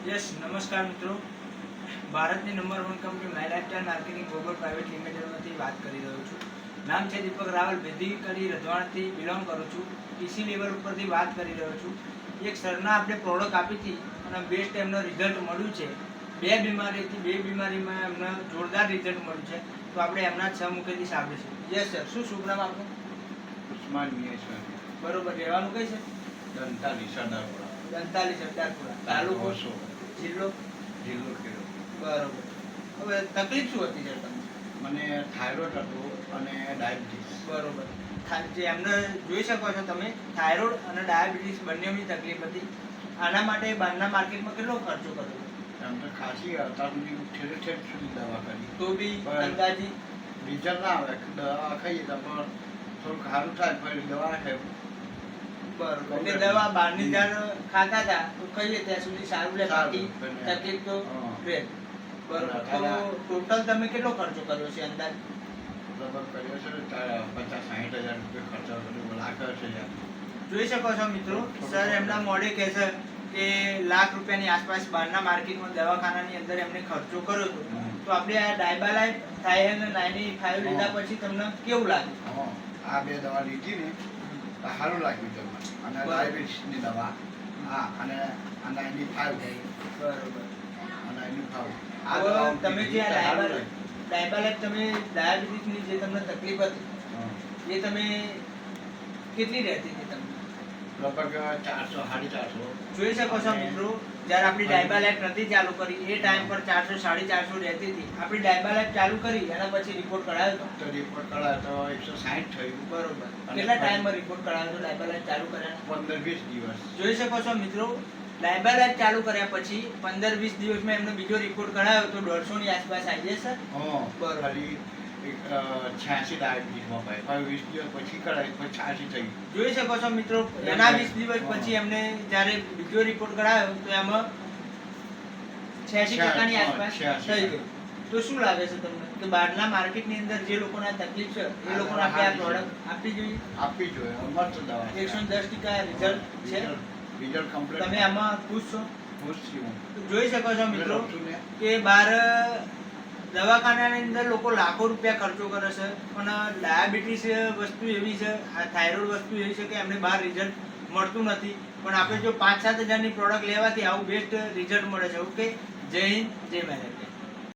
Yes નમસ્કાર મિત્રો, ભારતની number 1 company my lifestyle marketing global private લિમિટેડમાંથી વાત કરી રહ્યો છું. નામ છે દીપક રાવલ, ભેદીકડી રજવાડથી બિલોંગ કરું છું. ટીસી લેવલ ઉપરથી વાત કરી રહ્યો છું. એક સરના આપણે પ્રોડક્ટ આપી હતી અને બેસ્ટ એમનો રિઝલ્ટ મળ્યું છે. બે બીમારીમાં એમને જોરદાર રિઝલ્ટ મળ્યું છે. તો આપણે એમના છ મુખેથી સાંભળીશું. યસ સર, શું શુભ નામ આપનું? ઉસ્માન મિયાસર, બરોબર, રહેવાનું કઈ છે? દંતાલી સરદારપુરા, દંતાલી સરદારપુરા, તાલુકો જિલ્લો જિલ્લો ખેડો. બરોબર. હવે તકલીફ શું હતી સર તમને? મને થાઇરોઇડ હતું અને ડાયાબિટીસ. બરોબર. જે એમને જોઈ શકો છો તમે, થાઇરોઇડ અને ડાયાબિટીસ બંનેની તકલીફ હતી. આના માટે બહારના માર્કેટમાં કેટલો ખર્ચો કર્યો? એમ તો ખાસી અત્યાર સુધી ઠેર ઠેર સુધી દવા કરી, તો બી પણ અંદાજી રિઝલ્ટ ના આવે. દવા ખાઈએ તો પણ થોડુંક સારું થાય, પણ દવા ખાય. બરોબર. એટલે દવા બહારની જ્યારે ખાતા હતા તો ખાઈએ ત્યાં સુધી સારું રહે, બાકી તકલીફ તો રહે. બરોબર. તો ટોટલ તમે કેટલો ખર્ચો કર્યો છે અંદાજ? લગભગ કર્યો છે 50-60 હજાર રૂપિયા ખર્ચો કર્યો, લાખ છે યાર. જોઈ શકો છો મિત્રો, સર એમના મોઢે કહે છે કે લાખ રૂપિયાની આસપાસ બહારના માર્કેટમાં દવાખાનાની અંદર એમને ખર્ચો કર્યો હતો. તો આપણે આ ડાયબાલાઇફ થાઇરોઇડ 95 લીધા પછી તમને કેવું લાગ્યું? આ બે દવા લીધી ને તો સારું લાગ્યું તમને. અને ડાયાબિટીસની દવા, હા, અને આ 95 બરોબર. અને 95 હવે તમે જે આ ડાયબાલાઇફ તમે ડાયાબિટીસની જે તમને તકલીફ હતી એ તમે કેટલી રહેતી હતી તમને? લગભગ 400-450. જોઈ શકો છો મિત્રો, જ્યારે આપણી ડાયબાલાઇફ નથી ચાલુ કરી એ ટાઈમ પર 400-450 રહેતી હતી. આપણી ડાયબાલાઇફ ચાલુ કરી એના પછી રિપોર્ટ કરાયો હતો? તો રિપોર્ટ કરાયો તો 160 થયું. બરોબર. કેટલા ટાઈમમાં રિપોર્ટ કરાયો હતો ડાયબાલાઇફ ચાલુ કર્યા? 15-20 દિવસ. જોઈ શકો છો મિત્રો, ડાયબાલાઇફ ચાલુ કર્યા પછી 15-20 દિવસમાં એમનો બીજો રિપોર્ટ કરાયો તો 150 ની આસપાસ આવી જશે. બરોબર. ખાલી 86 ડાયાબિટીસમાં ભાઈ 20 દિવસ પછી કરાય પછી 86 થઈ. જોઈ શકો છો મિત્રો, એના 20 દિવસ પછી એમને જ્યારે બીજો રિપોર્ટ કરાયો તો એમાં 86% ની આસપાસ થઈ ગયું. તો શું લાગે છે તમને કે બહારના માર્કેટની અંદર જે લોકોને આ તકલીફ છે એ લોકોને આપણે આ પ્રોડક્ટ આપવી જોઈએ? આપવી જોઈએ. મસ્ત દવા છે. 110% રિઝલ્ટ છે. Result complete. તમે આમાં ખુશ છો? ખુશ છું. જોઈ શકો છો મિત્રો ડોક્ટર ને કે બહાર દવાખાનાની અંદર લોકો લાખો રૂપિયા ખર્ચો કરે છે, પણ ડાયાબિટીસ વસ્તુ એવી છે, આ થાઇરોઇડ વસ્તુ એવી છે કે એમને બહાર રિઝલ્ટ મળતું નથી. પણ આપણે જો 5-7 હજારની પ્રોડક્ટ લેવાથી આવું બેસ્ટ રિઝલ્ટ મળે છે. ઓકે, જય હિન્દ, જય મહારાજ.